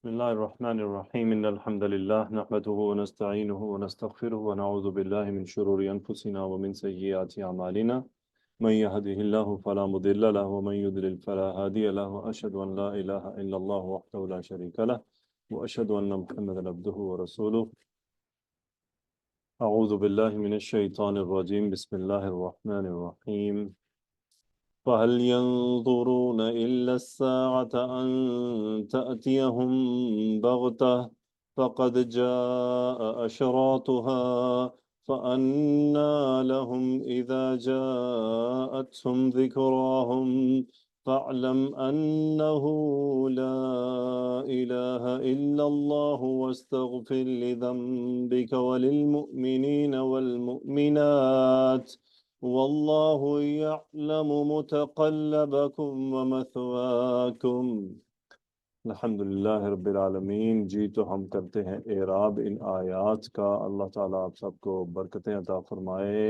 بسم الله الرحمن الرحيم إن الحمد لله نحمده ونستعينه ونستغفره ونعوذ بالله من شرور أنفسنا ومن سيئات أعمالنا من يهده الله فلا مضل له ومن يضلل فلا هادي له وأشهد أن لا إله إلا الله وحده لا شريك له وأشهد أن محمدا عبده ورسوله أعوذ بالله من الشيطان الرجيم بسم الله الرحمن الرحيم فهل ينظرون إلا الساعة أن تأتيهم بغتة فقد جاء أشراطها فأنى لهم إذا جاءتهم ذكراهم فاعلم أنه لا إله إلا الله واستغفر لذنبك وللمؤمنين والمؤمنات واللہ یعلم متقلبکم ومثواکم۔ الحمدللہ رب العالمین۔ جی تو ہم کرتے ہیں اعراب ان آیات کا۔ اللہ تعالیٰ آپ سب کو برکتیں عطا فرمائے۔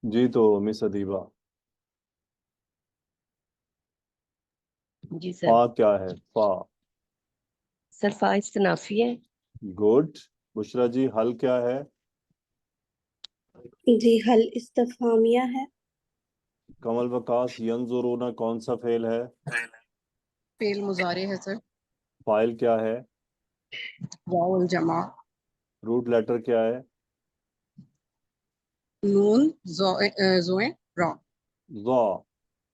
جی تو مس ادیبہ، جی سر۔ فا کیا ہے؟ فا سر فا استنافی ہے۔ گڈ۔ بشرا جی حل کیا ہے؟ جی حل استفہامیہ ہے۔ کمل وکاس ینظرون کون سا فعل ہے؟ فعل مضارع ہے سر۔ فاعل کیا ہے؟ واو الجمع۔ روٹ لیٹر کیا ہے؟ نون زوئیں را۔ ضا،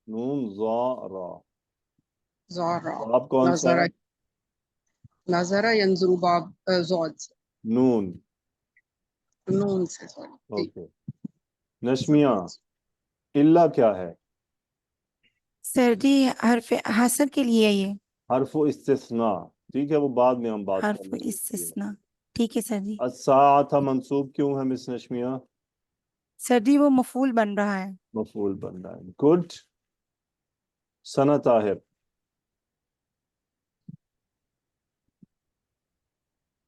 نون ضا را۔ زا را۔ آپ کون سا ہے؟ نظر ینظر باب زوج نون۔ نون سے سوری۔ اوکے نشمیہ، اللہ کیا ہے؟ سر جی حرف حسب کے لیے یہ حرف استثناء، ٹھیک ہے وہ بعد میں ہم بات حرف کریں گے۔ استثناء، ٹھیک ہے سر جی۔ الساعۃ منصوب کیوں ہے مس نشمیہ؟ سر جی وہ مفعول بن رہا ہے۔ مفعول بن رہا ہے۔ گڈ۔ ثنا طاہر،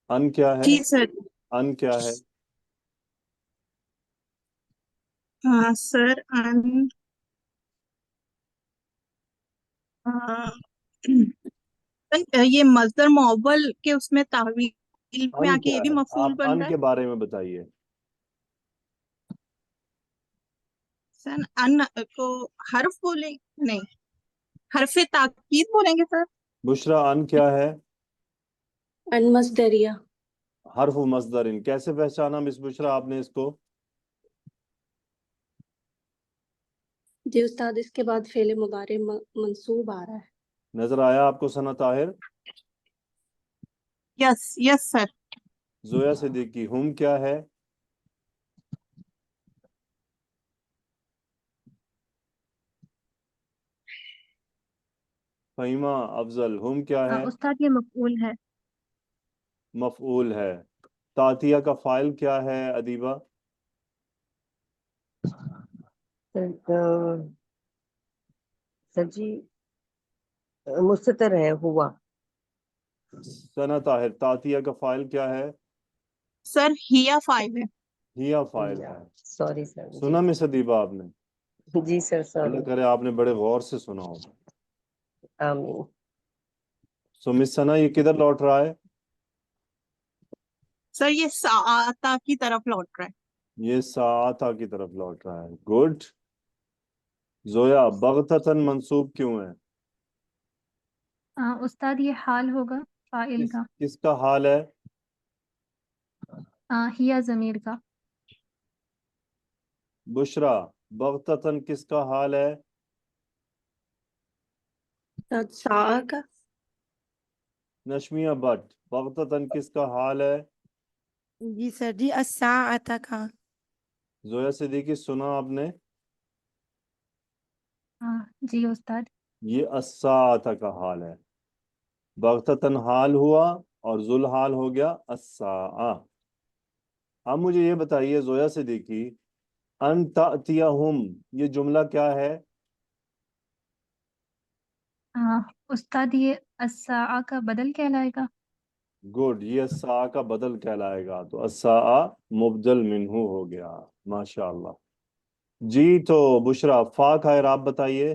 ان کیا ہے؟ جی سر۔ ان کیا ہے؟ ہاں سر ان یہ مصدر معول کے اس میں تعویل میں ان آ کے کیا یہ بھی ہے؟ مفعول آپ بن ان رہا کے ہے۔ بارے میں بتائیے۔ سر ان کو حرف بولیں نہیں، حرف تاکید بولیں گے سر۔ بشرا ان کیا ہے؟ ان مصدریہ۔ حرف مصدر۔ ان کیسے پہچانا مس بشرا آپ نے اس کو؟ جی استاد اس کے بعد فعل مضارع منصوب آ رہا ہے۔ نظر آیا آپ کو ثنا طاہر؟ یس یس سر۔ زویا صدیقی، ہم کیا ہے؟ فہیمہ افضل، ہم کیا ہے؟ استاد یہ مفعول ہے۔ مفعول ہے۔ تعطیہ کا فاعل کیا ہے ادیبہ؟ سر جی مستتر ہے ہوا۔ ثنا طاہر، تعطیہ کا فاعل کیا ہے؟ سر ہیا فائل ہے۔ ہیا فاعل ہے۔ Sorry sir. سنا مس ادیبہ آپ نے؟ جی سر سوری۔ اللہ کرے آپ نے بڑے غور سے سنا ہو۔ آمین۔ سو مس ثنا یہ کدھر لوٹ رہا ہے؟ سر یہ ساعتا کی طرف لوٹ رہا ہے۔ یہ ساعتا کی طرف لوٹ رہا ہے۔ گڈ۔ زویا، بغتتاً منصوب کیوں ہے؟ استاد یہ حال ہوگا فاعل کا، کس کا حال ہے؟ ہیا ضمیر کا۔ بشرا، بغتتاً کس کا حال ہے؟ استاد ساعہ کا۔ نشمیہ بٹ، بغتتاً کس کا حال ہے؟ جی سر جی الساعۃ کا۔ زویا صدیقی سنا آپ نے؟ جی استاد۔ یہ الساعۃ کا حال ہے۔ بغتتاً حال ہوا اور ذل حال ہو گیا الساعہ۔ اب مجھے یہ بتائیے زویا صدیقی، ان تأتیہم یہ جملہ کیا ہے؟ استاد یہ الساعہ کا بدل کہلائے گا۔ گڈ، یہ الساعہ کا بدل کہلائے گا، تو الساعہ مبدل منہ ہو گیا۔ ماشاء اللہ۔ جی تو بشرا، فا کا اعراب بتائیے۔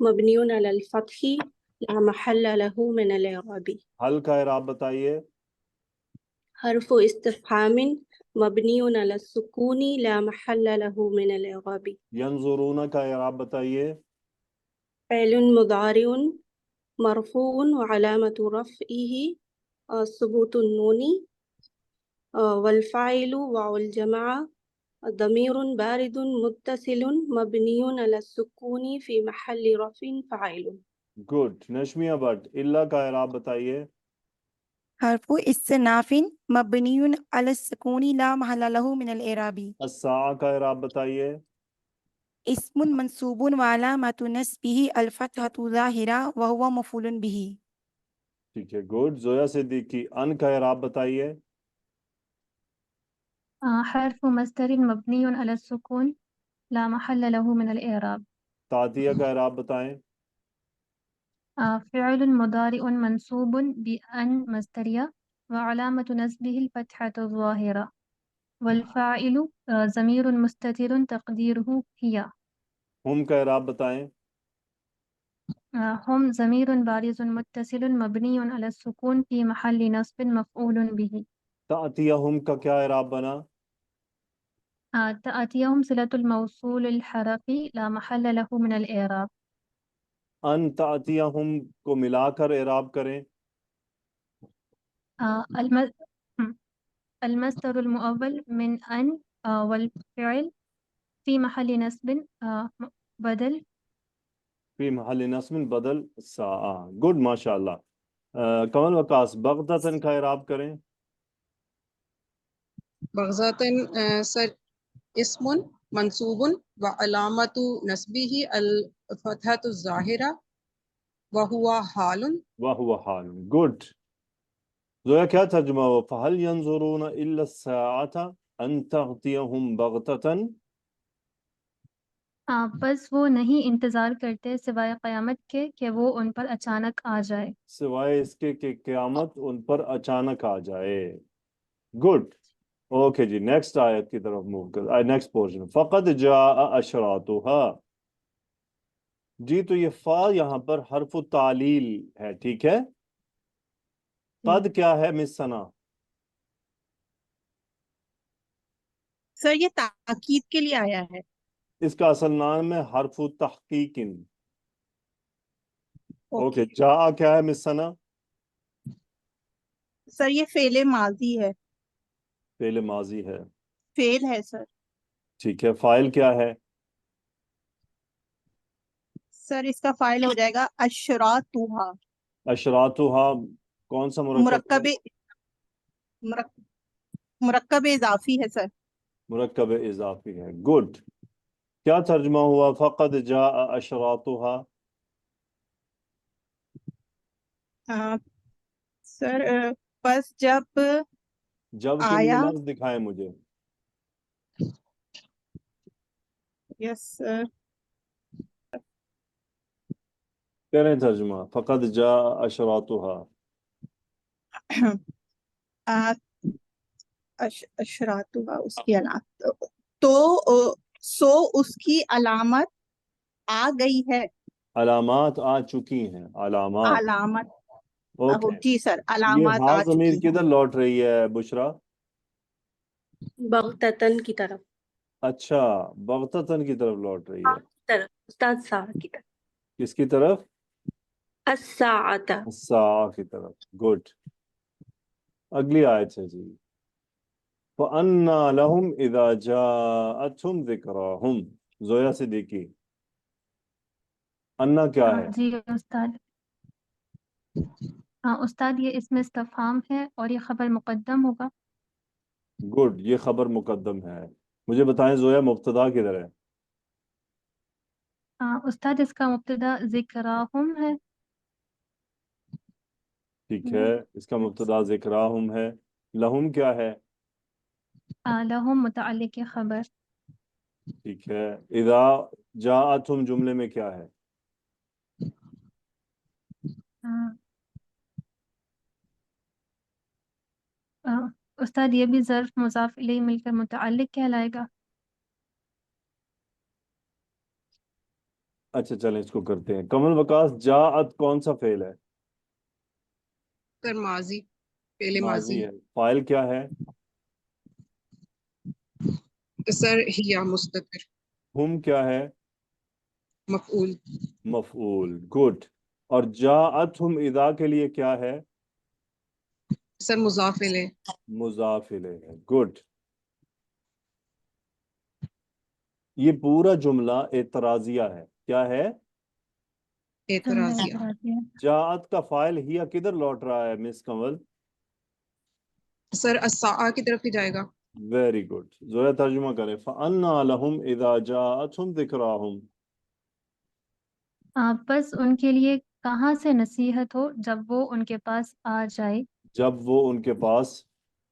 مبني على الفتح لا محل له من الإعراب حل کا اعراب بتائیے. حرف استفهام مبني على السكون لا محل له من الإعراب ینظرون کا اعراب بتائیے. فعل مضارع مرفوع وعلامة رفعه ثبوت النون والفاعل واو الجماعة ضمير بارد متصل مبني على السكون في محل رفع فاعل. گڈ. نشمیہ بٹ اللہ کا اعراب بتائیے. حرف استناف مبنی علی السکون لا محل له من الاعراب. الساعة کا اعراب بتائیے. اسم منصوب وعلامۃ نصبه الفتحۃ ظاہرہ وهو مفعول به. ٹھیک ہے. گڈ. زویا صدیقی ان کا اعراب بتائیے. حرف مصدر مبني على السكون لا محل له من الإعراب. تعطیہ کا اعراب بتائیں. فعل مضارع منصوب بأن مصدرية وعلامة نصبه الفتحة الظاهرة والفاعل ضمير مستتر تقديره هي. ہم کا اعراب بتائیں. هم ضمير بارز متصل مبني على السكون في محل نصب مفعول به. تعطیہ ہم کا کیا اعراب بنا. تأتيهم صلة الموصول الحرفي لا محل له من الإعراب. ان تعطیہ ہم کو ملا کر اعراب کریں. المصدر المؤول من أن والفعل في محل نصب بدل. فی محل نصب بدل الساعة. گڈ ماشاء اللہ. کمل وقاص بغتتاً کا اعراب کریں. بغضة سر اسم منصوب وعلامة نصبه الفتحة الظاهرة وهو حال. وهو حال. گڈ. زویا کیا ترجمہ ہو. فَهَلْ يَنظُرُونَ إِلَّا السَّاعَةَ أَن تَأْتِيَهُمْ بَغْتَةً. بس وہ نہیں انتظار کرتے سوائے قیامت کے کہ وہ ان پر اچانک آ جائے. سوائے اس کے کہ قیامت ان پر اچانک آ جائے. گڈ. اوکے جی. نیکسٹ آیت کی طرف موو کر. Next portion. فقد جاء اشراطها. جی تو یہ فا یہاں پر حرف تعلیل ہے. ٹھیک ہے. قد کیا ہے مس ثنا. سر یہ تاکید کے لیے آیا ہے. اس کا اصل نام ہے حرف تحقیق. اوکے. جاء کیا ہے مس ثنا. سر یہ فعل ماضی ہے. فعل ماضی ہے. فعل ہے سر. ٹھیک ہے. فاعل کیا ہے. سر اس کا فاعل ہو جائے گا اشراطها. اشراطها کون سا مرکب ہے؟ مرکب اضافی ہے سر. مرکب اضافی ہے. گڈ. کیا ترجمہ ہوا فقد جاء اشراطها. سر بس جب جب کے لیے آیا. لفظ دکھائیں مجھے. یس سر. کریں ترجمہ. فقد جاء اشراطها. اشراطها اس کی علامت تو سو اس کی علامت آ گئی ہے. علامات آ چکی ہیں. علامات. علامت. اوکے. جی سر یہ علامات ہا آ ضمیر چکی ہیں. کدھر لوٹ رہی ہے بشرا. بغتتاً کی طرف. اچھا. بغتتاً کی طرف لوٹ رہی ہے. طرف استاد ساعة کی طرف. کس کی طرف. الساعة. الساعة کی طرف. گڈ. اگلی آیت ہے جی. فَأَنَّا لَهُمْ إِذَا جَاءَتْهُمْ ذِكْرَاهُمْ. زویا سے دیکھی. انا کیا ہے. جی استاد. استاد یہ اس میں استفہام ہے اور یہ خبر مقدم ہوگا. گڈ. یہ خبر مقدم ہے. مجھے بتائیں زویا مبتدا کدھر ہے. استاد اس کا مبتدا ذکراہم ہے. ٹھیک ہے. اس کا مبتدا ذکراہم ہے. لہم کیا ہے. لہم متعلق خبر. ٹھیک ہے. اذا جاءتہم جملے میں کیا ہے. استاد یہ بھی ظرف مضاف الیہ مل کر متعلق کہلائے گا. اچھا چلیں اس کو کرتے ہیں. کمل وکاس جاءت کون سا فعل ہے؟ سر ماضی، فعل ماضی. ہے. فاعل کیا ہے؟ سر ہیا مستتر. ہم کیا ہے؟ مفعول. مفعول. گڈ. اور جاءتہم اذا کے لیے کیا ہے؟ سر مضاف الیہ. مضاف الیہ ہے. گڈ. یہ پورا جملہ اعتراضیہ ہے. کیا ہے؟ اعتراضیہ. جاءت کا فاعل ہیا کدھر لوٹ رہا ہے مس کنول؟ سر الساعہ کی طرف ہی جائے گا. Very good. زویا ترجمہ کریں. فَأَنَّا لَهُمْ إِذَا جَاءَتْهُمْ ذِكْرَاهُمْ. بس ان کے لیے کہاں سے نصیحت ہو جب وہ ان کے پاس آ جائے. جب وہ ان کے پاس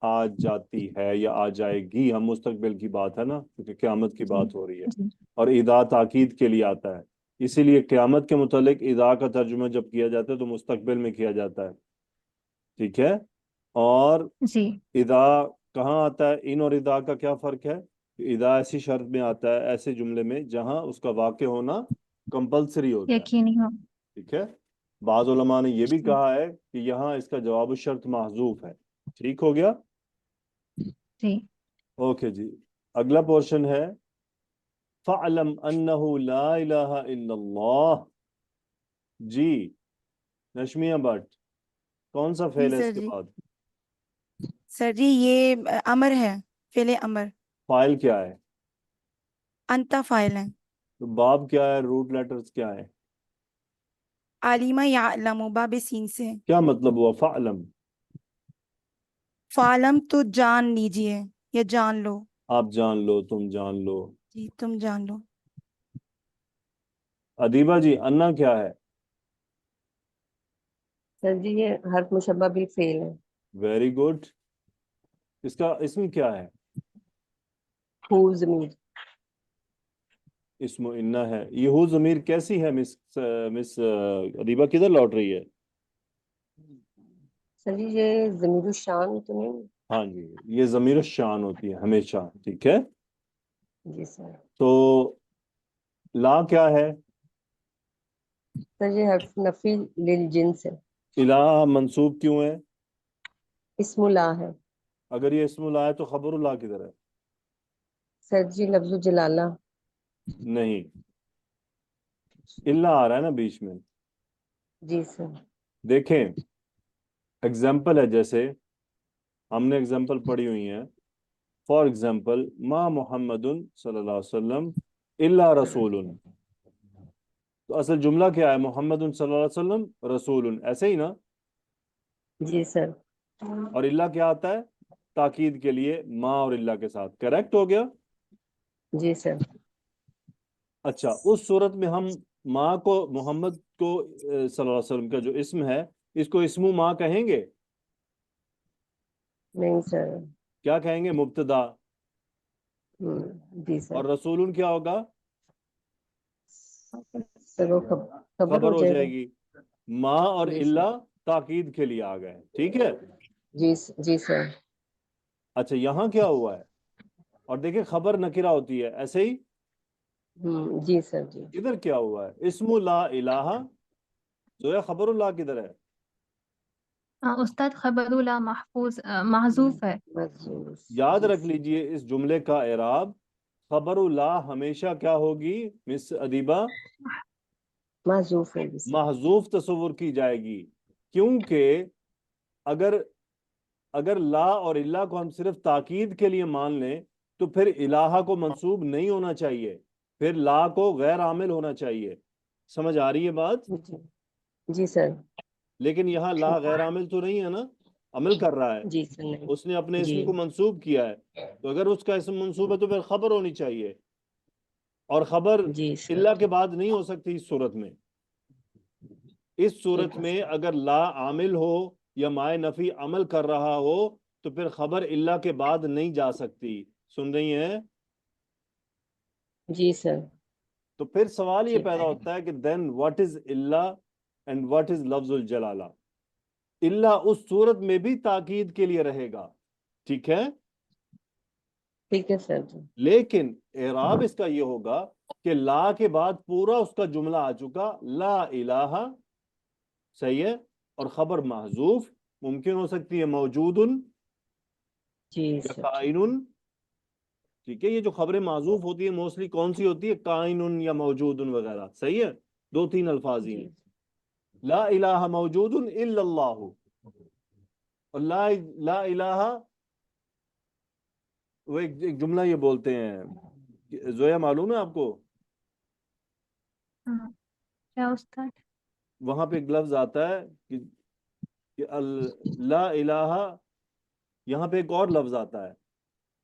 آ جاتی ہے یا آ جائے گی. ہم مستقبل کی بات ہے نا کیونکہ قیامت کی بات ہو رہی ہے. جی اور اذا تاکید کے لیے آتا ہے. اسی لیے قیامت کے متعلق اذا کا ترجمہ جب کیا جاتا ہے تو مستقبل میں کیا جاتا ہے. ٹھیک ہے. اور جی اذا کہاں آتا ہے؟ ان اور اذا کا کیا فرق ہے؟ اذا ایسی شرط میں آتا ہے ایسے جملے میں جہاں اس کا واقع ہونا کمپلسری ہوتا ہے. یقینی ہو. ٹھیک ہے. بعض علماء نے یہ بھی جی کہا ہے کہ یہاں اس کا جواب الشرط محذوف ہے. ٹھیک ہو گیا. جی اوکے جی. اگلا پورشن ہے فَعْلَمْ أَنَّهُ لَا إِلَهَ إِلَّا اللَّهُ. جی نشمیہ بٹ کون سا جی فعل ہے اس سر کے جی. بعد؟ سر جی یہ امر ہے، فعل امر. فاعل کیا ہے؟ انتا فاعل ہے. تو باب کیا ہے؟ روٹ لیٹرز کیا ہے؟ عالمہ یعلم باب سین سے. کیا مطلب ہوا فَعْلَم؟ فعلم تو جان لیجئے یا جان لو. آپ جان لو، تم جان لو. جی تم جان لو. ادیبہ جی انا کیا ہے؟ سر جی یہ حرف مشبہ بالفعل ہے. Very good. اس کا اسم کیا ہے؟ ہو ضمیر. اسم انا ہے. یہ ہو ضمیر کیسی ہے مس ادیبہ کدھر لوٹ رہی ہے؟ سر جی یہ ضمیر الشان تو نہیں؟ ہاں جی یہ ضمیر الشان ہوتی ہے ہمیشہ. ٹھیک ہے. جی سر. تو لا کیا ہے؟ سر یہ حرف نفی للجنس ہے. الہ منصوب کیوں ہے؟ اسم اللہ ہے. اگر یہ اسم اللہ ہے تو خبر اللہ کدھر ہے؟ سر جی لفظ جلالہ. نہیں، اللہ آ رہا ہے نا بیچ میں. جی سر. دیکھیں اگزامپل ہے، جیسے ہم نے اگزامپل پڑھی ہوئی ہیں. فار ایگزامپل ما محمد صلی اللہ علیہ وسلم الا رسول. تو اصل جملہ کیا ہے؟ محمد صلی اللہ علیہ وسلم رسول. ایسے ہی نا. جی سر. اور اللہ کیا آتا ہے تاکید کے لیے ما اور اللہ کے ساتھ. کریکٹ ہو گیا. جی سر. اچھا اس صورت میں ہم ما کو محمد کو صلی اللہ علیہ وسلم کا جو اسم ہے اس کو اسم ما کہیں گے؟ نہیں سر. کیا کہیں گے؟ مبتدا. جی سر. اور رسول کیا ہوگا؟ سر وہ خبر خبر ہو ہو جائے جائے گا. گی. ما اور جی سر. اللہ تاکید کے لیے آ گئے. ٹھیک ہے. جی سر. اچھا یہاں کیا ہوا ہے؟ اور دیکھیں خبر نکرہ ہوتی ہے ایسے ہی. جی سر. جی. ادھر کیا ہوا ہے؟ اسم لا الہ. زویا خبر اللہ کدھر ہے؟ استاد خبر اللہ محذوف ہے. مظلوم. یاد جی رکھ لیجئے اس جملے کا اعراب خبر اللہ ہمیشہ کیا ہوگی مس ادیبہ؟ محذوف ہے. جی سر. محذوف تصور کی جائے گی. کیونکہ اگر لا اور اللہ کو ہم صرف تاکید کے لیے مان لیں تو پھر الہ کو منصوب نہیں ہونا چاہیے، پھر لا کو غیر عامل ہونا چاہیے. سمجھ آ رہی ہے بات؟ جی. جی سر. لیکن یہاں لا غیر عامل تو نہیں ہے نا، عمل کر رہا ہے. جی سر. نہیں. اس نے اپنے جی. اسم کو منسوب کیا ہے تو اگر اس کا اسم منسوب ہے تو پھر خبر ہونی چاہیے. اور خبر جی سر. اللہ کے بعد نہیں ہو سکتی اس صورت میں. اس صورت ٹھیک ہے میں سر. اگر لا عامل ہو یا مائے نفی عمل کر رہا ہو تو پھر خبر اللہ کے بعد نہیں جا سکتی. سن رہی ہیں؟ جی سر. تو پھر سوال یہ ٹھیک پیدا ہے. ہوتا ہے کہ then what is Allah and what is لفظ الجلالہ. اللہ اس صورت میں بھی تاکید کے لیے رہے گا. ٹھیک ہے. ٹھیک ہے سر جی. لیکن اعراب اس کا یہ ہوگا کہ لا کے بعد پورا اس کا جملہ آ چکا لا الہ، صحیح ہے، اور خبر محذوف ممکن ہو سکتی ہے موجود جی یا سر. کائن. ٹھیک ہے، یہ جو خبریں معذوف ہوتی ہیں موسٹلی کون سی ہوتی ہے؟ کائن یا موجود وغیرہ، صحیح ہے، 2-3 الفاظ ہی جی ہیں. لا الہ موجود الا اللہ، اور لا الہ وہ ایک جملہ یہ بولتے ہیں، زویا معلوم ہے آپ کو؟ ہاں کیا استاد؟ وہاں پہ ایک لفظ آتا ہے کہ لا الہ، یہاں پہ ایک اور لفظ آتا ہے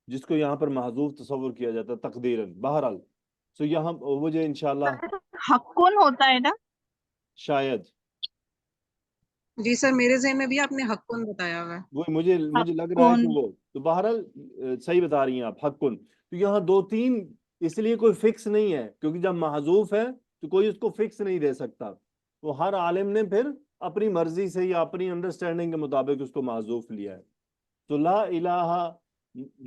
جس کو یہاں پر محذوف تصور کیا جاتا ہے تقدیراً. بہرحال سو یہاں مجھے انشاءاللہ حقن ہوتا ہے نا؟ شاید جی سر، میرے ذہن میں بھی آپ نے حقن بتایا ہوا ہے. وہ مجھے لگ رہا ہے کہ حقن. وہ تو بہرحال صحیح بتا رہی ہیں آپ، حقن. تو یہاں 2-3 اس لیے کوئی فکس نہیں ہے، کیونکہ جب محذوف ہے تو کوئی اس کو فکس نہیں دے سکتا. وہ ہر عالم نے پھر اپنی مرضی سے یا اپنی انڈرسٹینڈنگ کے مطابق اس کو محذوف لیا ہے. تو لا الہ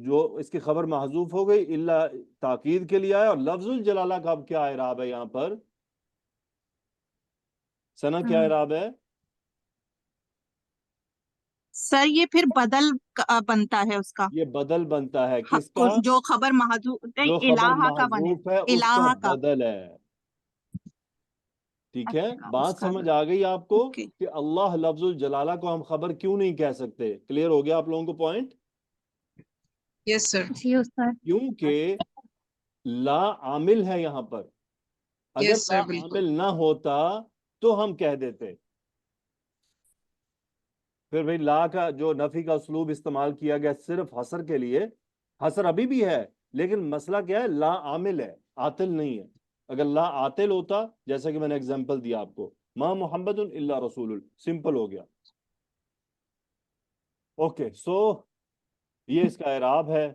جو اس کی خبر محذوف ہو گئی، الا تاکید کے لیے آیا. اور لفظ الجلالہ کا اب کیا اعراب ہے یہاں پر؟ ثنا کیا اعراب ہے؟ سر یہ پھر بدل بنتا ہے اس کا. یہ بدل بنتا ہے کس کا؟ حقن جو خبر محذوف جو خبر الہ کا بنے، محذوف ہے اس کا الہ کا. بدل ہے. ٹھیک ہے، اچھا، اس بات کا سمجھ آ گئی آپ کو اوکے. کہ اللہ لفظ الجلالہ کو ہم خبر کیوں نہیں کہہ سکتے؟ کلیئر ہو گیا آپ لوگوں کو پوائنٹ؟ یس سر. جی استاد. کیونکہ لا عامل ہے یہاں پر. اگر یس لا سر، بالکل. عامل نہ ہوتا تو ہم کہہ دیتے. پھر بھئی لا کا جو نفی کا اسلوب استعمال کیا گیا صرف حصر کے لیے، حصر ابھی بھی ہے لیکن مسئلہ کیا ہے؟ لا عامل ہے، عاطل نہیں ہے. اگر لا عاطل ہوتا، جیسا کہ میں نے اگزامپل دیا آپ کو، ما محمد الا رسول، سمپل ہو گیا. اوکے، سو یہ اس کا اعراب ہے.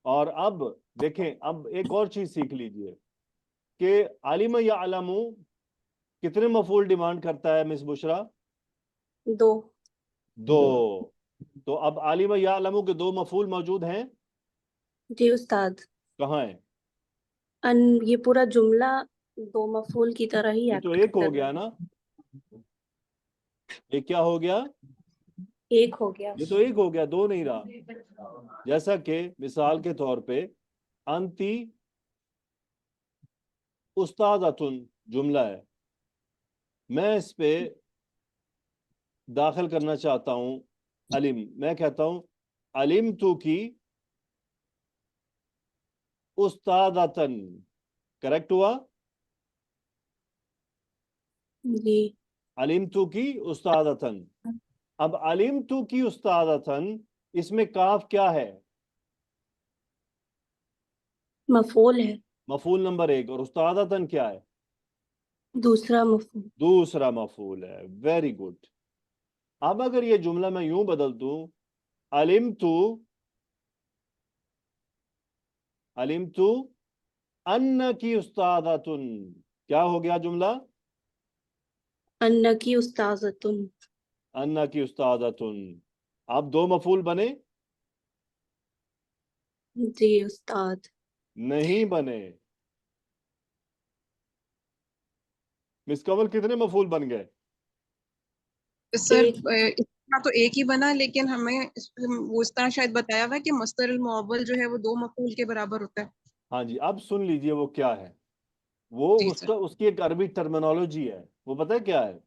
اور اب دیکھیں، اب ایک اور چیز سیکھ لیجئے کہ علم یعلم کتنے مفعول ڈیمانڈ کرتا ہے مس بشرا؟ 2. تو اب علم یعلم کے 2 مفعول موجود ہیں. جی استاد. کہاں ہیں؟ یہ پورا جملہ 2 مفعول کی طرح ہی یہ تو ایکٹ ایک کر ہو رہا گیا ہے. نا، یہ کیا ہو گیا؟ ایک ہو گیا. یہ تو ایک ہو گیا، 2 نہیں رہا. جیسا کہ مثال کے طور پہ انتی استاذتن جملہ ہے، میں اس پہ داخل کرنا چاہتا ہوں علم. میں کہتا ہوں علمتو کی استاذتن، کریکٹ ہوا؟ جی. علمتو کی استاذتن. اب علمتو کی استاذتن، اس میں کاف کیا ہے؟ مفعول ہے. مفعول نمبر 1. اور استاذتن کیا ہے؟ دوسرا مفعول. دوسرا مفعول ہے. Very good. اب اگر یہ جملہ میں یوں بدل دوں، علمتو انکی استاذتن، کیا ہو گیا جملہ؟ انکی استاذتن. انکی استاذتن. اب 2 مفعول بنے؟ جی استاد. نہیں بنے. مس کنول کتنے مفعول بن گئے؟ سر ایک. اس طرح تو ایک ہی بنا، لیکن ہمیں وہ اس طرح شاید بتایا ہوا ہے کہ مصدر المعول جو ہے وہ 2 مفعول کے برابر ہوتا ہے. ہاں جی، اب سن لیجئے وہ کیا ہے. وہ جی اس سر. کا اس کی ایک عربی ٹرمینالوجی ہے. وہ پتہ ہے کیا ہے؟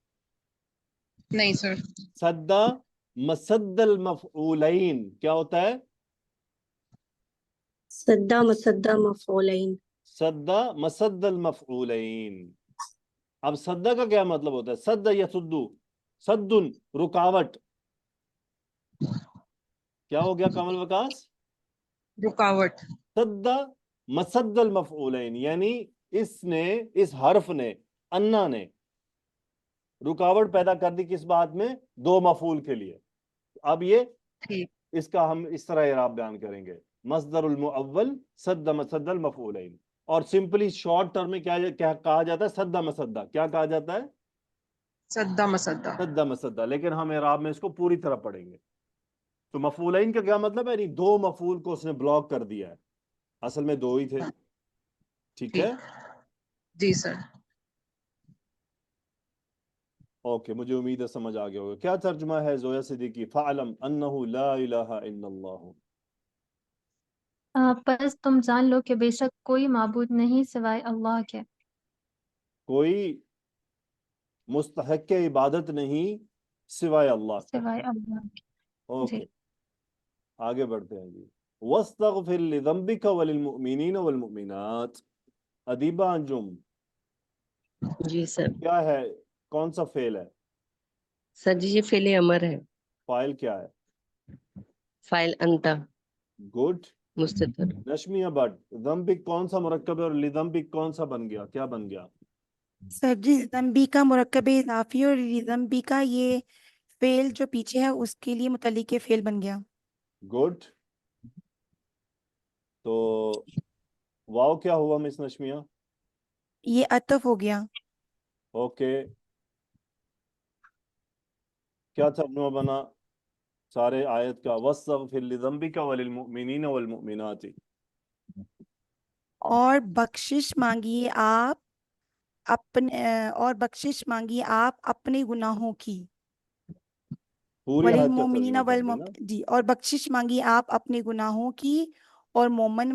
نہیں سر. سدا مسد المفعولین. کیا ہوتا ہے؟ سدا مسدا مفعولین. سدا مسد المفعولین. اب سدا کا کیا مطلب ہوتا ہے؟ سد یسدو، سدن رکاوٹ. کیا ہو گیا کمل وکاس؟ رکاوٹ. سدا مسد المفعولین، یعنی اس حرف نے، انا نے رکاوٹ پیدا کر دی کس بات میں؟ 2 مفعول کے لیے. اب یہ ٹھیک. اس کا ہم اس طرح اعراب بیان کریں گے، مصدر المعول سد مسد المفعولین. اور سمپلی شارٹ ٹرم میں کیا کہا جاتا ہے؟ سدا مسدا. کیا کہا جاتا ہے؟ سدا مسدا. سدا مسدا. لیکن ہم اعراب میں اس کو پوری طرح پڑھیں گے. تو مفعولین کا کیا مطلب ہے؟ یعنی 2 مفعول کو اس نے بلاک کر دیا ہے. اصل میں دو ہی تھے. ٹھیک ہے. جی سر. اوکے, مجھے امید ہے سمجھ آ گیا ہوگا. کیا ترجمہ ہے زویا صدیقی؟ فَعْلَمْ أَنَّهُ لَا إِلَهَ إِلَّا اللَّهُ. پس تم جان لو کہ بے شک کوئی معبود نہیں سوائے اللہ کے. کوئی مستحق عبادت نہیں سوائے اللہ کے. سوائے اللہ کے. اوکے, آگے بڑھتے ہیں جی. وَاسْتَغْفِرْ لِذَنبِكَ وَلِلْمُؤْمِنِينَ وَالْمُؤْمِنَاتِ. ادیبہ انجم, جی سر. کیا ہے, کون سا فعل ہے؟ سر جی یہ فعل امر ہے. فاعل کیا ہے؟ فاعل انتا. گڈ. مستتر. نشمیہ بٹ, ذنبک کون سا مرکب ہے اور لذنبک کون سا بن گیا, کیا بن گیا؟ سر جی ذنبی کا مرکب اضافی اور ذنبی کا یہ فعل جو پیچھے ہے اس کے لیے متعلق فعل بن گیا. گڈ. تو واو کیا ہوا مس نشمیہ؟ یہ عطف ہو گیا. اوکے, کیا ترجمہ بنا سارے آیت کا؟ وَاسْتَغْفِرْ لِذَنبِكَ وَلِلْمُؤْمِنِينَ وَالْمُؤْمِنَاتِ. اور بخشش مانگیے آپ اپنے گناہوں کی. پوری آیت کا وللمؤمنین ترجمہ کر دینا. جی, اور بخشش مانگیے آپ اپنے گناہوں کی اور مومن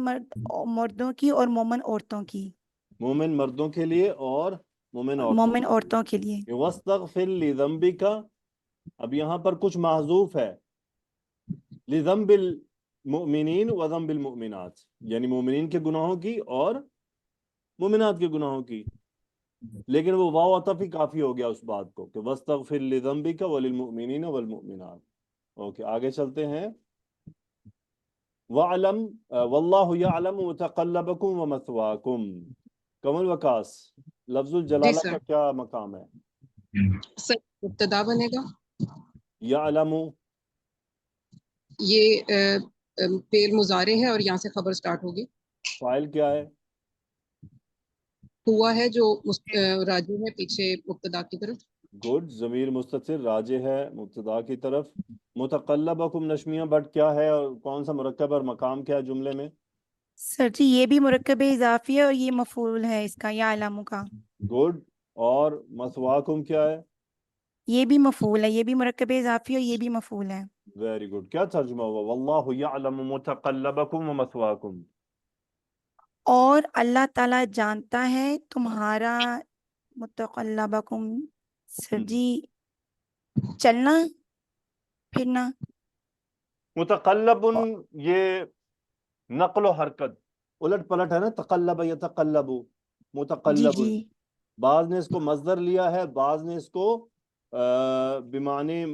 مردوں کی اور مومن عورتوں کی. مومن مردوں کے لیے اور مومن عورتوں مومن کے عورتوں کے لیے. لیے. وَاسْتَغْفِرْ لِذَنبِكَ, اب یہاں پر کچھ محذوف ہے. لِذَنبِ الْمُؤْمِنِينَ وَذَنبِ الْمُؤْمِنَاتِ, یعنی مومنین کے گناہوں کی اور مومنات کے گناہوں کی, لیکن وہ واو عطف ہی کافی ہو گیا اس بات کو کہ وَاسْتَغْفِرْ لِذَنبِكَ وَلِلْمُؤْمِنِينَ وَالْمُؤْمِنَاتِ. اوکے, آگے چلتے ہیں. وَعْلَمْ وَاللَّهُ يَعْلَمُ مُتَقَلَّبَكُمْ وَمَثْوَاكُمْ. کمل وکاس, لفظ جی الجلالہ سر. کا کیا مقام ہے؟ سر مبتدا بنے گا. یعلم, یہ فعل مضارع ہے اور یہاں سے خبر سٹارٹ ہوگی. فاعل کیا ہے؟ ہوا ہے جو راجی ہے پیچھے مبتدا کی طرف. گڈ, ضمیر مستتر راجع ہے مبتدا کی طرف. متقلبکم نشمیہ بٹ کیا ہے اور کون سا مرکب اور مقام کیا ہے جملے میں؟ سر جی یہ بھی مرکب اضافی ہے اور یہ مفعول ہے اس کا, یا علاموں کا. گڈ, اور مثواکم کیا ہے؟ یہ بھی مفعول ہے, یہ بھی مرکب اضافی اور یہ بھی مفعول ہے. Very good. کیا ترجمہ ہوا؟ واللہ یعلم متقلبکم ومثواکم. اور اللہ تعالیٰ جانتا ہے تمہارا متقلبکم. سر جی چلنا پھرنا. متقلب یہ نقل و حرکت, الٹ پلٹ ہے نا, تقلب یتقلب, جی متقلب. جی بعض نے اس کو مصدر لیا ہے, بعض نے اس کو بمعنی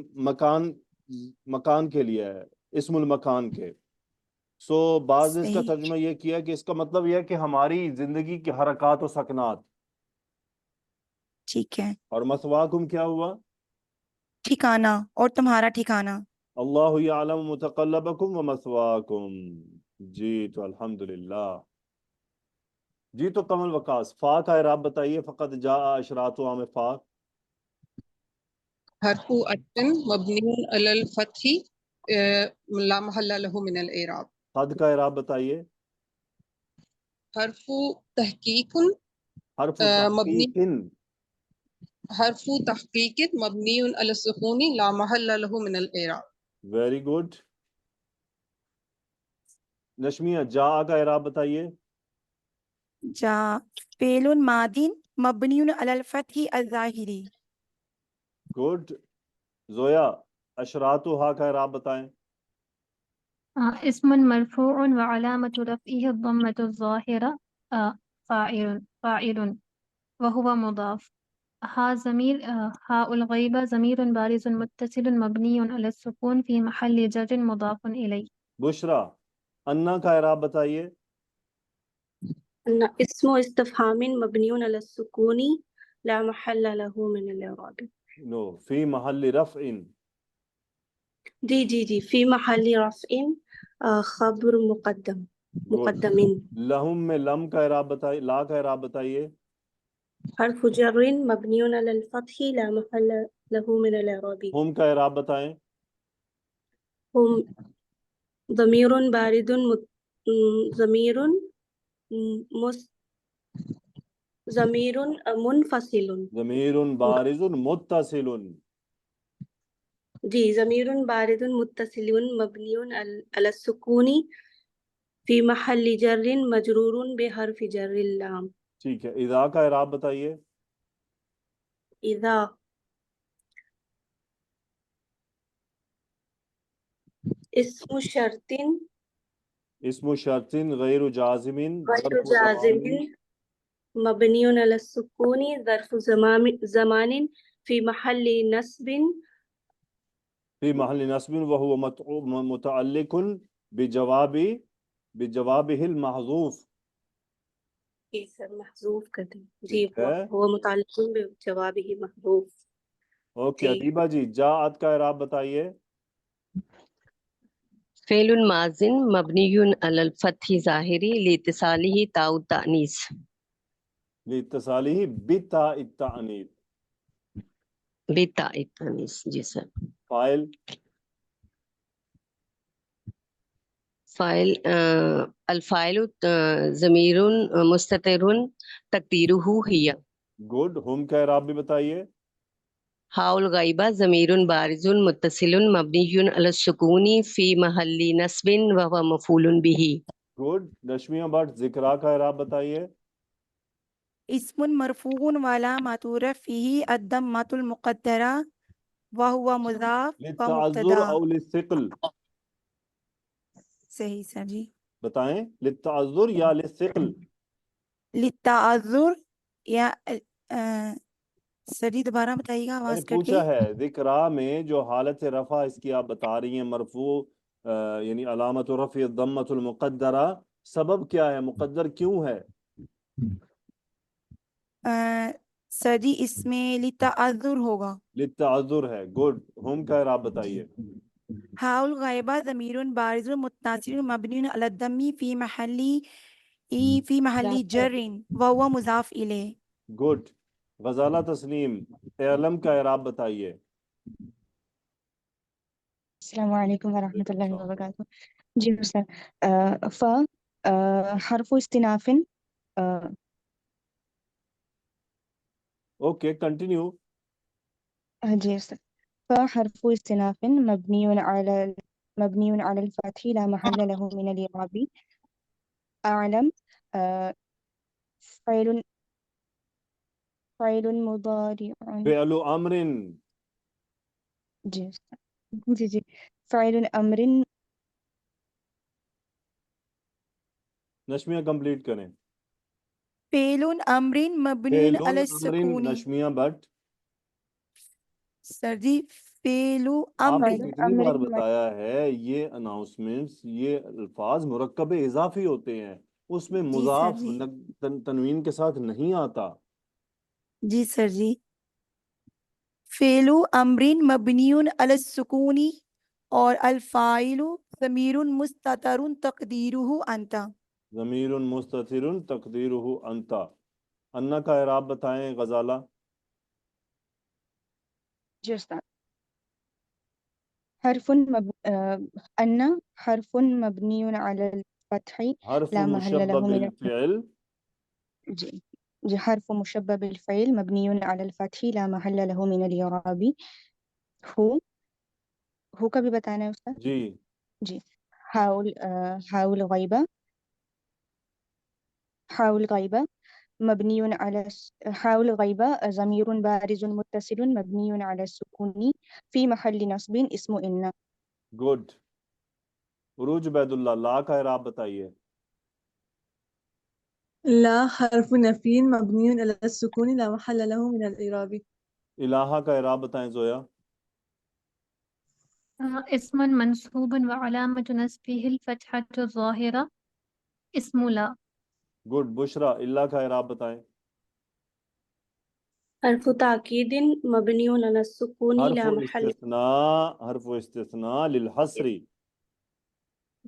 مکان کے لیا ہے, اسم المکان کے. سو بعض نے اس کا صحیح. ترجمہ یہ کیا کہ اس کا مطلب یہ ہے کہ ہماری زندگی کی حرکات و سکنات. ٹھیک ہے. اور مثواکم کیا ہوا؟ ٹھکانہ, اور تمہارا ٹھکانہ. اللہ یعلم متقلبکم ومثواکم. جی تو الحمدللہ. جی تو کمل وکاس, فا کا اعراب بتائیے. فقط جاء اشراطها میں فا. حرف عطف مبنی علی الفتح لا محل له من الاعراب. قد کا اعراب بتائیے. حرف تحقیق حرف مبنی تحقیق. حرف تحقیق مبنی علی السکون لا محل له من الاعراب. Very good. نشمیہ جا کا اعراب بتائیے. جا فعل ماض مبنی علی الفتح الظاہری. گڈ. زویا اشراطها کا اعراب بتائیں. اسم مرفوع وعلامة رفعه الضمة الظاهرة فاعل وهو مضاف. ها ضمير هاء الغيبة ضمير بارز متصل مبني على السكون في محل جر مضاف إليه. بشرا انا کا اعراب بتائیے. اسم استفهام مبني على السكون لا محل له من الإعراب. نو, فی محل رفع. جی في محل رفع خبر مقدم. لہم میں لم کا اعراب بتائیے. لا کا اعراب بتائیے. حرف جر مبني على الفتح لا محل له من الإعراب. ہم کا اعراب بتائیں. هم ضمير بارد ضمير مس ضمیر منفصل. ضمیر بارز متصل. جی ضمیر بارد متصل مبنی علی السکون فی محل جر مجرور بحرف جر اللام. ٹھیک ہے، اذا کا اعراب بتائیے. اذا اسم شرط اسم شرط غیر جازم غیر ظرف جازم زمان مبنی علی السکون ظرف زمان فی محل نصب. فی محل نصب وهو متعلق بجوابه المحذوف. جی سر محذوف کر دیں. جی ٹھیک ہے، وہ متعلق بجوابہ محذوف. اوکے. جی ادیبہ جی جاءت کا اعراب بتائیے. فعل ماض مبنی علی الفتح ظاہری لاتصاله تاء التأنیث. لاتصاله بتاء التعنیث. بتاء التأنیث. جی سر. فاعل فاعل الفاعل ضمیر مستتر تقدیرہ ہی. گڈ. ہم کا اعراب بھی بتائیے. ہاء الغائبہ ضمیر بارز متصل مبنی علی السکون فی محل نصب وهو مفعول به. گڈ. رشمیہ بٹ ذکرا کا اعراب بتائیے. اسم مرفوع وعلامۃ رفعہ الضمۃ المقدرہ وہو مضاف للتعذر ومبتدا. او للثقل. صحیح سر جی. بتائیں، للتعذر یا للثقل. للتعذر یا سر جی دوبارہ بتائیے گا، میں نے آواز کٹ گئی. پوچھا ہے ذکرا میں جو حالت رفع اس کی آپ بتا رہی ہیں مرفوع یعنی علامت رفع الضمۃ المقدرہ، سبب کیا ہے، مقدر کیوں ہے؟ سر جی اس میں للتعذر ہوگا. للتعذر ہے. گڈ. ہم کا اعراب بتائیے. ہاء الغائبہ ضمیر بارز متصل مبنی علی الضم فی محل جر وهو مضاف الیہ. گڈ. غزالہ تسنیم اعلم کا اعراب بتائیے. السلام علیکم ورحمۃ اللہ السلام. وبرکاتہ. جی سر. ف حرف استناف. Okay continue. جی سر. ف حرف استناف مبنی علی الفتح لا محل له من الاعراب. اعلم فعل مضارع. فعل امر. جی سر. جی فعل امر. نشمیہ کمپلیٹ کریں. فعل امر مبنی فعل علی امر. السکون. نشمیہ بٹ سر جی فعل آپ امر. کو فعل کتنی امر بار بتایا ہے یہ اناؤنسمنٹس، یہ الفاظ مرکب اضافی ہوتے ہیں، اس میں جی سر مضاف جی. تنوین کے ساتھ نہیں آتا. جی سر جی. فعل امر مبنی علی السکون اور الفاعل ضمیر مستتر تقدیرہ انت. ضمیر مستتر تقدیرہ انت. انا کا اعراب بتائیں غزالہ. جی استاد. ان حرف مبنی علی الفتح حرف لا محل مشبہ له من. بالفعل. جی جی حرف مشبہ بالفعل مبنی علی الفتح لا محل له من الاعراب. ہو کا بھی بتانا ہے استاد. جی. جی حاء الغائبہ مبنی علی حاء الغائبہ ضمیر بارز متصل مبنی علی السکون فی محل نصب اسم ان. گڈ. عروج عبید اللہ لا کا اعراب بتائیے. لا حرف نفی مبنی علی السکون لا محل له من الاعراب. الہا کا اعراب بتائیں زویا. اسم منصوب وعلامة نصبه الفتحة الظاهرة اسم لا. گڈ. بشرا اللہ کا اعراب بتائیں. حرف تاکید مبنی علی السکون حرف لا محل. استثناء للحصر.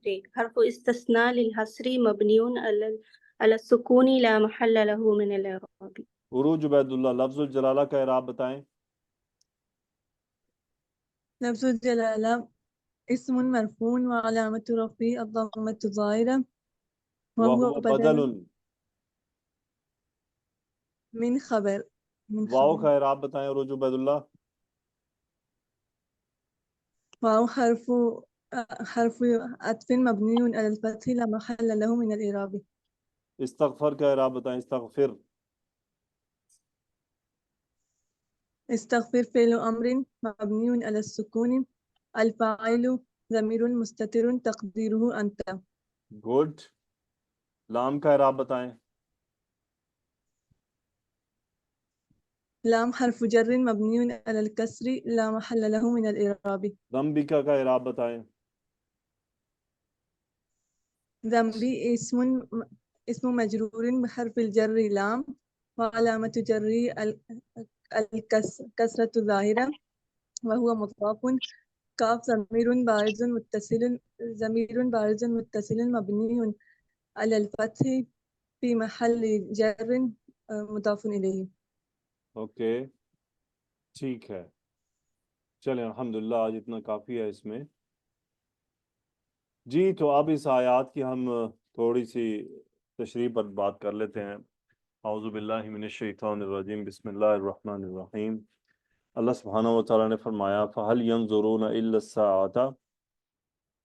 جی حرف استثناء للحصر مبنی علی السکون لا محل له من الاعراب. عروج عبید اللہ لفظ الجلالہ کا اعراب بتائیں. لفظ الجلالہ اسم مرفوع وعلامة رفعه الضمة الظاہرة وهو وهو بدل. من خبر من واو خبر کا اعراب بتائیں روج عبید اللہ. واو حرف عطف مبني على الفتح لا محل له من الإعراب. استغفر کا اعراب بتائیں. استغفر. استغفر فعل أمر مبني على السكون الفاعل ضمير مستتر تقديره أنت. گڈ. لام کا اعراب بتائیں. لام حرف جر مبني على الكسر لا محل له من الإعراب. ذنبکا کا اعراب بتائیں. ذنبي اسم مجرور بحرف الجر لام وعلامة جره الكسرة الظاهرة وهو مضاف. كاف ضمير بارز متصل مبني على الفتح في محل جر مضاف إليه. اوکے ٹھیک ہے. چلیں الحمدللہ آج اتنا کافی ہے اس میں. جی تو اب اس آیات کی ہم تھوڑی سی تشریح پر بات کر لیتے ہیں. اعوذ باللہ من الشیطان الرجیم بسم اللہ الرحمن الرحیم. اللہ سبحانہ و تعالیٰ نے فرمایا فَهَلْ يَنظُرُونَ إِلَّا السَّاعَةَ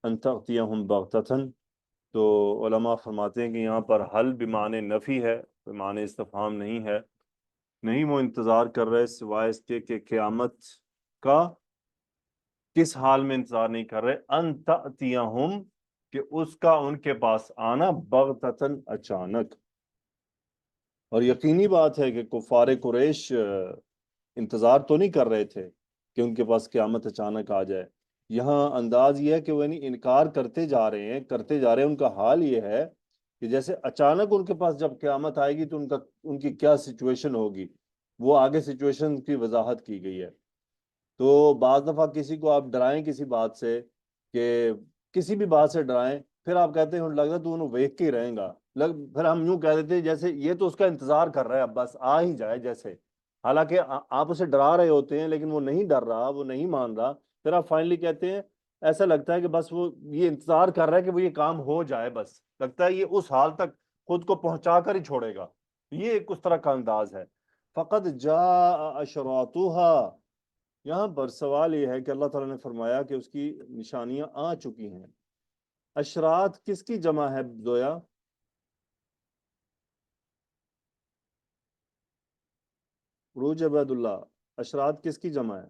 أَن تَأْتِيَهُمْ بَغْتَةً. تو علماء فرماتے ہیں کہ یہاں پر حل بمعنی نفی ہے، بمعنی استفہام نہیں ہے. نہیں وہ انتظار کر رہے سوائے اس کے کہ قیامت کا کس حال میں انتظار نہیں کر رہے. ان تأتیہم کہ اس کا ان کے پاس آنا بغتتاً اچانک. اور یقینی بات ہے کہ کفار قریش انتظار تو نہیں کر رہے تھے کہ ان کے پاس قیامت اچانک آ جائے. یہاں انداز یہ ہے کہ وہ انکار کرتے جا رہے ہیں. ان کا حال یہ ہے کہ جیسے اچانک ان کے پاس جب قیامت آئے گی تو ان کی کیا سچویشن ہوگی، وہ آگے سچویشن کی وضاحت کی گئی ہے. تو بعض دفعہ کسی کو آپ ڈرائیں کسی بات سے، کہ کسی بھی بات سے ڈرائیں، پھر آپ کہتے ہیں لگتا تو انہوں ویک کے ہی رہیں گا. پھر ہم یوں کہہ دیتے ہیں جیسے یہ تو اس کا انتظار کر رہا ہے اب بس آ ہی جائے جیسے. حالانکہ آپ اسے ڈرا رہے ہوتے ہیں لیکن وہ نہیں ڈر رہا، وہ نہیں مان رہا. پھر آپ فائنلی کہتے ہیں ایسا لگتا ہے کہ بس وہ یہ انتظار کر رہا ہے کہ وہ یہ کام ہو جائے، بس لگتا ہے یہ اس حال تک خود کو پہنچا کر ہی چھوڑے گا. یہ ایک اس طرح کا انداز ہے. فقط جاء اشراطها. یہاں پر سوال یہ ہے کہ اللہ تعالیٰ نے فرمایا کہ اس کی نشانیاں آ چکی ہیں. اشراط کس کی جمع ہے زویا؟ روج عبید اللہ، اشراط کس کی جمع ہے؟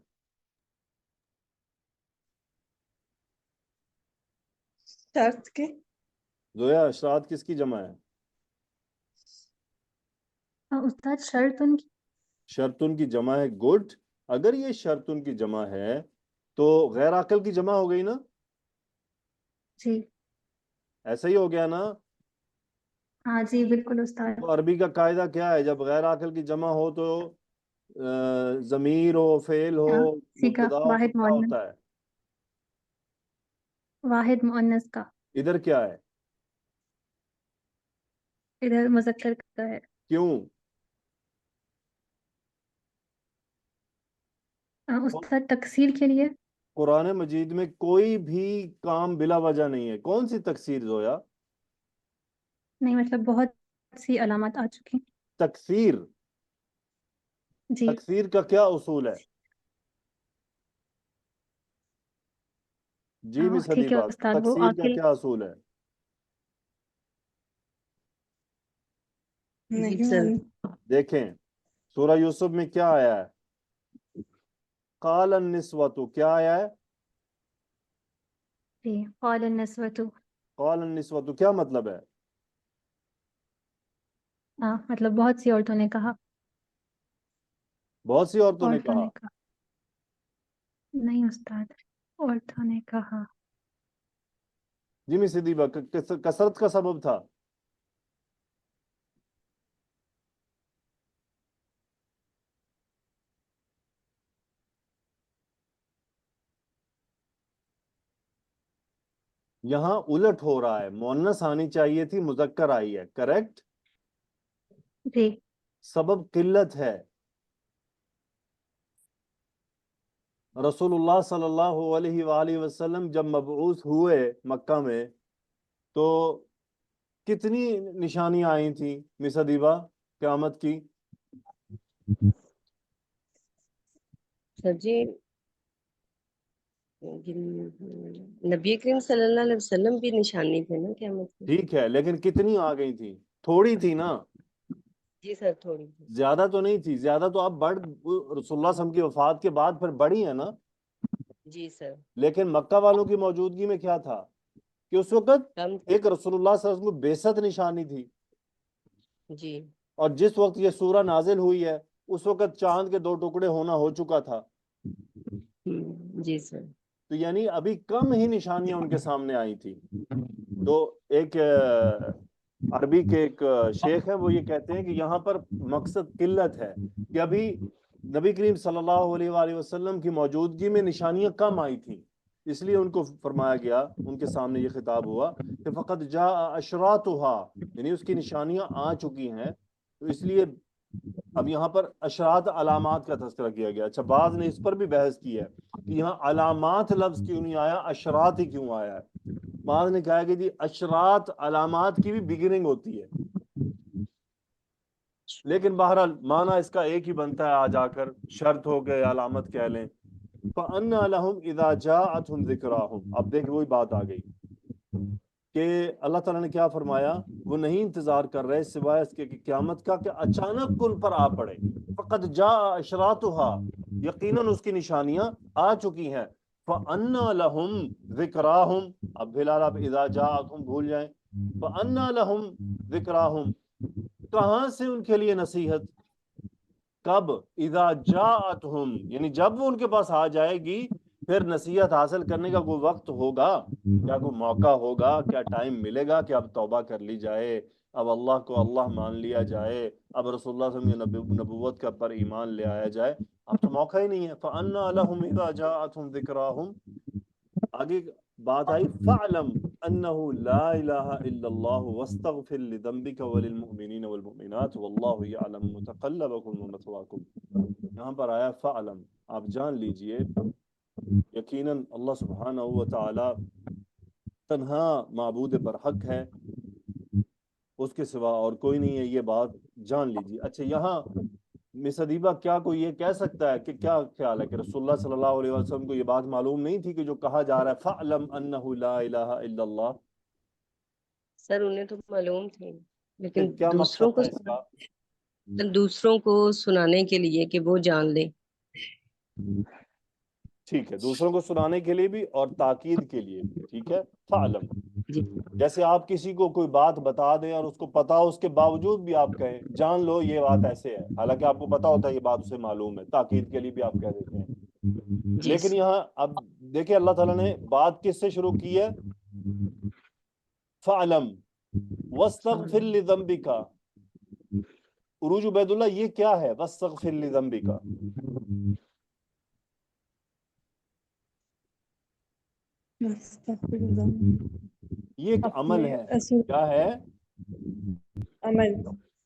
شرط کے زویا اشراط کس کی جمع ہے؟ استاد شرطن کی. شرطن کی جمع ہے. گڈ. اگر یہ شرطن کی جمع ہے تو غیر عاقل کی جمع ہو گئی نا؟ جی ایسا ہی ہو گیا نا؟ ہاں جی بالکل استاد. تو عربی کا قاعدہ کیا ہے؟ جب غیر عاقل کی جمع ہو تو ضمیر ہو، فعل ہو، سیکھا مبتدا ہو، تو واحد کیا مؤنث. ہوتا ہے؟ واحد مؤنث کا. ادھر کیا ہے؟ ادھر مذکر کا ہے. کیوں؟ استاد تکسیر کے لیے. قرآن مجید میں کوئی بھی کام بلا وجہ نہیں ہے. کون سی تکسیر زویا؟ نہیں مطلب بہت سی علامات آ چکی. تکسیر. جی تکسیر کا کیا اصول ہے؟ جی مس ٹھیک ہے حدیبہ، استاد. وہ تکسیر کا عاقل. کیا اصول ہے؟ نہیں معلوم. دیکھیں سورہ یوسف میں کیا آیا ہے؟ قال النسوۃ. کیا آیا ہے؟ جی قال النسوۃ. قال النسوۃ کیا مطلب ہے؟ مطلب بہت سی عورتوں نے کہا. بہت سی عورتوں نے عورتوں کہا. نے کہا. نہیں استاد عورتوں نے کہا. جی مس حدیبہ، کثرت کا سبب تھا. یہاں الٹ ہو رہا ہے، مؤنث آنی چاہیے تھی، مذکر آئی ہے. کریکٹ. جی سبب قلت ہے. رسول اللہ صلی اللہ علیہ وآلہ وسلم جب مبعوث ہوئے مکہ میں تو کتنی نشانیاں آئی تھیں مس حدیبہ قیامت کی؟ سر جی نبی کریم صلی اللہ علیہ وسلم بھی نشانی تھے نا، کیا مطلب؟ ٹھیک ہے، لیکن کتنی آ گئی تھی؟ تھوڑی تھی نا، جی سر تھوڑی سی۔ زیادہ تو نہیں تھی، زیادہ تو اب بڑھ رسول اللہ صلی اللہ علیہ وسلم کی وفات کے بعد پھر بڑھی ہے نا۔ جی سر لیکن مکہ والوں کی موجودگی میں کیا تھا کہ اس وقت کم ایک رسول اللہ صلی اللہ علیہ وسلم کو بعثت نشانی تھی، جی اور جس وقت یہ سورہ نازل ہوئی ہے اس وقت چاند کے 2 ٹکڑے ہونا ہو چکا تھا، جی سر۔ تو یعنی ابھی کم ہی نشانیاں ان کے سامنے آئی تھی۔ تو ایک عربی کے ایک شیخ ہے، وہ یہ کہتے ہیں کہ یہاں پر مقصد قلت ہے کہ ابھی نبی کریم صلی اللہ علیہ وآلہ وسلم کی موجودگی میں نشانیاں کم آئی تھیں، اس لیے ان کو فرمایا گیا، ان کے سامنے یہ خطاب ہوا کہ فقط جاء اشراطها، یعنی اس کی نشانیاں آ چکی ہیں، تو اس لیے اب یہاں پر اشراط علامات کا تذکرہ کیا گیا۔ اچھا، بعض نے اس پر بھی بحث کی ہے کہ یہاں علامات لفظ کیوں نہیں آیا، اشراط ہی کیوں آیا ہے۔ بعض نے کہا کہ جی اشراط علامات کی بھی بگننگ ہوتی ہے، لیکن بہرحال معنی اس کا ایک ہی بنتا ہے، آ جا کر شرط ہو گئے علامت کہہ لیں۔ فَأَنَّا لَهُمْ إِذَا جَاءَتْهُمْ ذِكْرَاهُمْ، اب دیکھ وہی بات آ گئی کہ اللہ تعالیٰ نے کیا فرمایا، وہ نہیں انتظار کر رہے سوائے اس کے کہ قیامت کا کہ اچانک ان پر آ پڑے۔ فقط جاء اشراطها، یقیناً اس کی نشانیاں آ چکی ہیں۔ فَأَنَّا لَهُمْ ذِكْرَاهُمْ، اب بلال آپ اذا جاءتهم بھول جائیں، فَأَنَّا لَهُمْ ذِكْرَاهُمْ، کہاں سے ان کے لیے نصیحت، کب، اذا جاءتهم، یعنی جب وہ ان کے پاس آ جائے گی پھر نصیحت حاصل کرنے کا کوئی وقت ہوگا، کیا کوئی موقع ہوگا، کیا ٹائم ملے گا کہ اب توبہ کر لی جائے، اب اللہ کو اللہ مان لیا جائے، اب رسول اللہ صلی اللہ علیہ وسلم کی نبوت کا پر ایمان لے آیا جائے؟ اب تو موقع ہی نہیں ہے۔ فَأَنَّا لَهُمْ إِذَا جَاءَتْهُمْ ذِكْرَاهُمْ، آگے بات آئی فَعْلَمْ أَنَّهُ لَا إِلَهَ إِلَّا اللَّهُ وَاسْتَغْفِرْ لِذَنبِكَ وَلِلْمُؤْمِنِينَ وَالْمُؤْمِنَاتِ وَاللَّهُ يَعْلَمُ مُتَقَلَّبَكُمْ وَمَثْوَاكُمْ۔ یہاں پر آیا فَعْلَمْ، آپ جان لیجئے یقیناً اللہ سبحانہ و تعالی تنہا معبود برحق ہے، اس کے سوا اور کوئی نہیں ہے، یہ بات جان لیجئے۔ اچھا، یہاں مس ادیبہ کیا کوئی یہ کہہ سکتا ہے کہ کیا خیال ہے کہ رسول اللہ صلی اللہ علیہ وسلم کو یہ بات معلوم نہیں تھی کہ جو کہا جا رہا ہے فَعْلَمْ أَنَّهُ لَا إِلَهَ إِلَّا اللَّهُ؟ سر انہیں تو معلوم تھی، لیکن کیا دوسروں مقصد کو تھا اس کا؟ دوسروں کو سنانے کے لیے کہ وہ جان لیں۔ ٹھیک ہے، دوسروں کو سنانے کے لیے بھی اور تاکید کے لیے بھی، ٹھیک ہے۔ فَعْلَمْ، جی جیسے آپ کسی کو کوئی بات بتا دیں اور اس کو پتا ہو، اس کے باوجود بھی آپ کہیں جان لو یہ بات ایسے ہے، حالانکہ آپ کو پتا ہوتا ہے یہ بات اسے معلوم ہے، تاکید کے لیے بھی آپ کہہ دیتے ہیں۔ جی لیکن یہاں اب دیکھیں اللہ تعالیٰ نے بات کس سے شروع کی ہے، فَعْلَمْ وَاسْتَغْفِرْ لِذَنبِكَ۔ عروج عبید اللہ یہ کیا ہے وَاسْتَغْفِرْ لِذَنبِكَ؟ یہ ایک عمل ہے، کیا ہے؟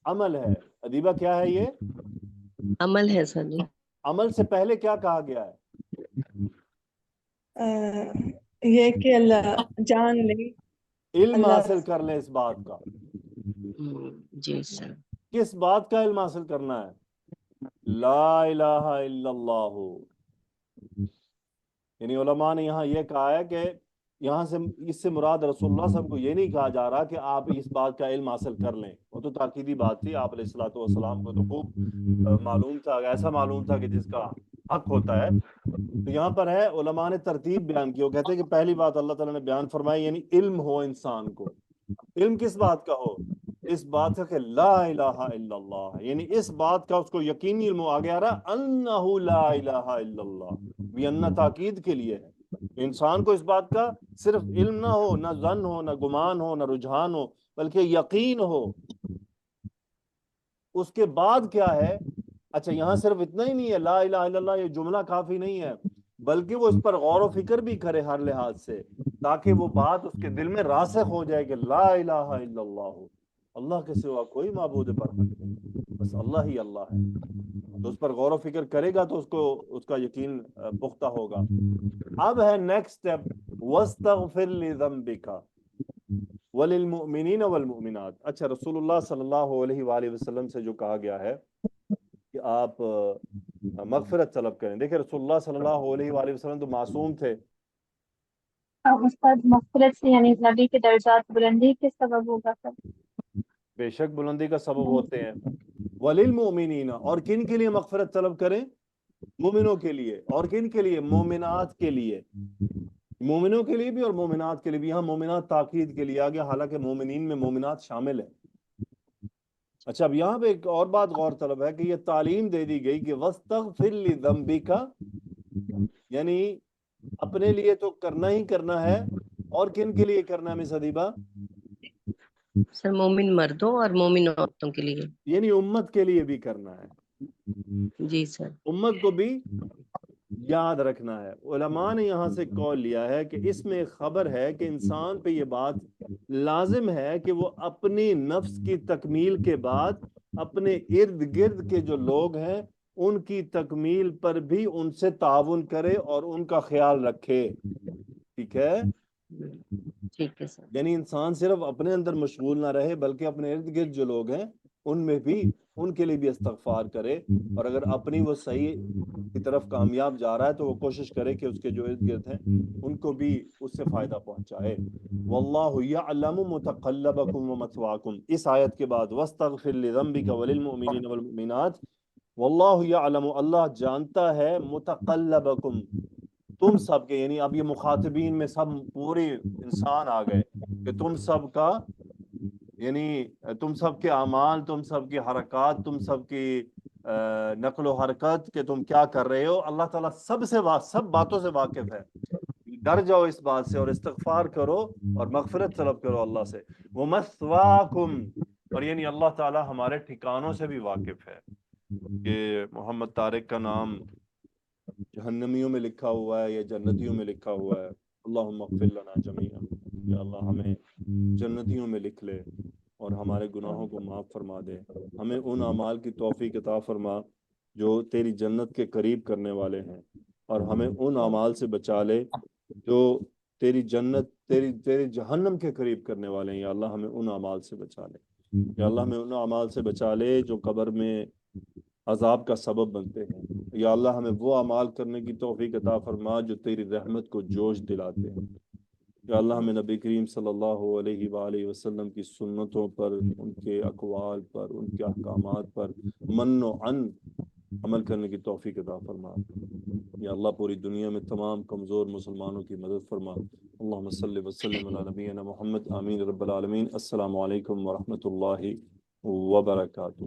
عمل ہے۔ ادیبہ کیا ہے یہ؟ عمل ہے سر جی۔ عمل سے پہلے کیا کہا گیا ہے؟ یہ کہ اللہ جان لے، علم اللہ حاصل کر لیں اس بات کا۔ جی سر۔ کس بات کا علم حاصل کرنا ہے؟ لا الہ الا اللہ، یعنی علماء نے یہاں یہ کہا ہے کہ یہاں سے اس سے مراد رسول اللہ صلی اللہ علیہ وسلم کو یہ نہیں کہا جا رہا کہ آپ اس بات کا علم حاصل کر لیں، وہ تو تاکیدی بات تھی، آپ علیہ الصلوۃ والسلام کو تو خوب معلوم تھا، ایسا معلوم تھا کہ جس کا حق ہوتا ہے۔ تو یہاں پر ہے علماء نے ترتیب بیان کی، وہ کہتے ہیں کہ پہلی بات اللہ تعالیٰ نے بیان فرمائی یعنی علم ہو انسان کو۔ علم کس بات کا ہو؟ اس بات کا کہ لا الہ الا اللہ، یعنی اس بات کا اس کو یقینی علم ہو۔ آگے آ رہا انہ لا الہ الا اللہ، بھی انہ تاکید کے لیے ہے۔ انسان کو اس بات کا صرف علم نہ ہو، نہ ظن ہو، نہ گمان ہو، نہ رجحان ہو، بلکہ یقین ہو۔ اس کے بعد کیا ہے؟ اچھا، یہاں صرف اتنا ہی نہیں ہے لا الہ الا اللہ، یہ جملہ کافی نہیں ہے، بلکہ وہ اس پر غور و فکر بھی کرے ہر لحاظ سے، تاکہ وہ بات اس کے دل میں راسخ ہو جائے کہ لا الہ الا اللہ، اللہ کے سوا کوئی معبود برحق نہیں، بس اللہ ہی اللہ ہے۔ تو اس پر غور و فکر کرے گا تو اس کا یقین پختہ ہوگا۔ اب ہے نیکسٹ اسٹیپ، وَاسْتَغْفِرْ لِذَنبِكَ وَلِلْمُؤْمِنِينَ وَالْمُؤْمِنَاتِ۔ اچھا، رسول اللہ صلی اللہ علیہ وآلہ وسلم سے جو کہا گیا ہے کہ آپ مغفرت طلب کریں. دیکھیں رسول اللہ صلی اللہ علیہ وآلہ وسلم تو معصوم تھے. استاد مغفرت سے یعنی نبی کے درجات بلندی کے سبب ہوگا سر؟ بے شک بلندی کا سبب ہوتے ہیں. وللمؤمنین، اور کن کے لیے مغفرت طلب کریں؟ مومنوں کے لیے. اور کن کے لیے؟ مومنات کے لیے. مومنوں کے لیے بھی اور مومنات کے لیے بھی. یہاں مومنات تاکید کے لیے آ گیا، حالانکہ مومنین میں مومنات شامل ہیں. اچھا، اب یہاں پہ ایک اور بات غور طلب ہے کہ یہ تعلیم دے دی گئی کہ وَاسْتَغْفِرْ لِذَنْبِكَ، یعنی اپنے لیے تو کرنا ہی کرنا ہے، اور کن کے لیے کرنا ہے مس حدیبہ؟ سر مومن مردوں اور مومن عورتوں کے لیے. یعنی امت کے لیے بھی کرنا ہے. جی سر. امت کو بھی یاد رکھنا ہے. علماء نے یہاں سے قول لیا ہے کہ اس میں خبر ہے کہ انسان پہ یہ بات لازم ہے کہ وہ اپنی نفس کی تکمیل کے بعد اپنے ارد گرد کے جو لوگ ہیں ان کی تکمیل پر بھی ان سے تعاون کرے اور ان کا خیال رکھے. ٹھیک ہے؟ ٹھیک ہے سر. یعنی انسان صرف اپنے اندر مشغول نہ رہے بلکہ اپنے ارد گرد جو لوگ ہیں ان میں بھی، ان کے لیے بھی استغفار کرے، اور اگر اپنی وہ صحیح کی طرف کامیاب جا رہا ہے تو وہ کوشش کرے کہ اس کے جو ارد گرد ہیں ان کو بھی اس سے فائدہ پہنچائے. واللہ یعلم متقلبکم ومثواکم. اس آیت کے بعد واستغفر لذنبک وللمؤمنین والمؤمنات. واللہ یعلم، اللہ جانتا ہے، متقلبکم، تم سب کے، یعنی اب یہ مخاطبین میں سب پورے انسان آ گئے کہ تم سب کا، یعنی تم سب کے اعمال، تم سب کی حرکات، تم سب کی نقل و حرکت، کہ تم کیا کر رہے ہو. اللہ تعالیٰ سب باتوں سے واقف ہے. ڈر جاؤ اس بات سے اور استغفار کرو اور مغفرت طلب کرو اللہ سے. وَمَثْوَاكُمْ، اور یعنی اللہ تعالیٰ ہمارے ٹھکانوں سے بھی واقف ہے کہ محمد طارق کا نام جہنمیوں میں لکھا ہوا ہے یا جنتیوں میں لکھا ہوا ہے. اللہم اغفر لنا جمیعا، یا اللہ ہمیں جنتیوں میں لکھ لے اور ہمارے گناہوں کو معاف فرما دے. ہمیں ان اعمال کی توفیق عطا فرما جو تیری جنت کے قریب کرنے والے ہیں، اور ہمیں ان اعمال سے بچا لے جو تیری جنت، تیری جہنم کے قریب کرنے والے ہیں. یا اللہ ہمیں ان اعمال سے بچا لے. یا اللہ ہمیں ان اعمال سے بچا لے جو قبر میں عذاب کا سبب بنتے ہیں. یا اللہ ہمیں وہ اعمال کرنے کی توفیق عطا فرما جو تیری رحمت کو جوش دلاتے ہیں. یا اللہ ہمیں نبی کریم صلی اللہ علیہ وآلہ وسلم کی سنتوں پر، ان کے اقوال پر، ان کے احکامات پر من و عن عمل کرنے کی توفیق عطا فرما. یا اللہ پوری دنیا میں تمام کمزور مسلمانوں کی مدد فرما. اللہم صلی وسلم علی نبینا محمد. آمین رب العالمین. السلام علیکم ورحمۃ اللہ وبرکاتہ.